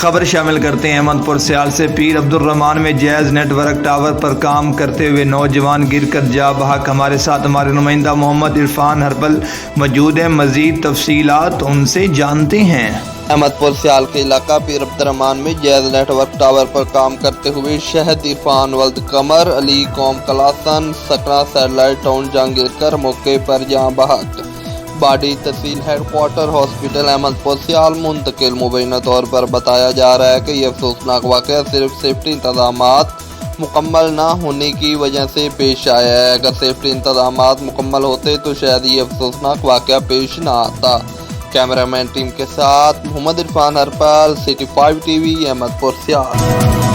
خبر شامل کرتے ہیں احمد پور سیال سے۔ پیر عبدالرحمان میں جائز نیٹ ورک ٹاور پر کام کرتے ہوئے نوجوان گر کر جاں بحق۔ ہمارے ساتھ ہمارے نمائندہ محمد عرفان ہرپل موجود ہیں، مزید تفصیلات ان سے جانتے ہیں۔ احمد پور سیال کے علاقہ پیر عبدالرحمان میں جائز نیٹ ورک ٹاور پر کام کرتے ہوئے شہد عرفان ولد قمر علی قوم کلاسن سکرا سیٹلائٹ ٹاؤن جہاں گر کر موقع پر جاں بحق۔ باڈی تحصیل ہیڈ کوارٹر ہاسپٹل احمد پور سیال منتقل۔ مبینہ طور پر بتایا جا رہا ہے کہ یہ افسوسناک واقعہ صرف سیفٹی انتظامات مکمل نہ ہونے کی وجہ سے پیش آیا ہے۔ اگر سیفٹی انتظامات مکمل ہوتے تو شاید یہ افسوسناک واقعہ پیش نہ آتا۔ کیمرہ مین ٹیم کے ساتھ محمد عرفان ہرپل، City 5 TV، احمد پور سیال۔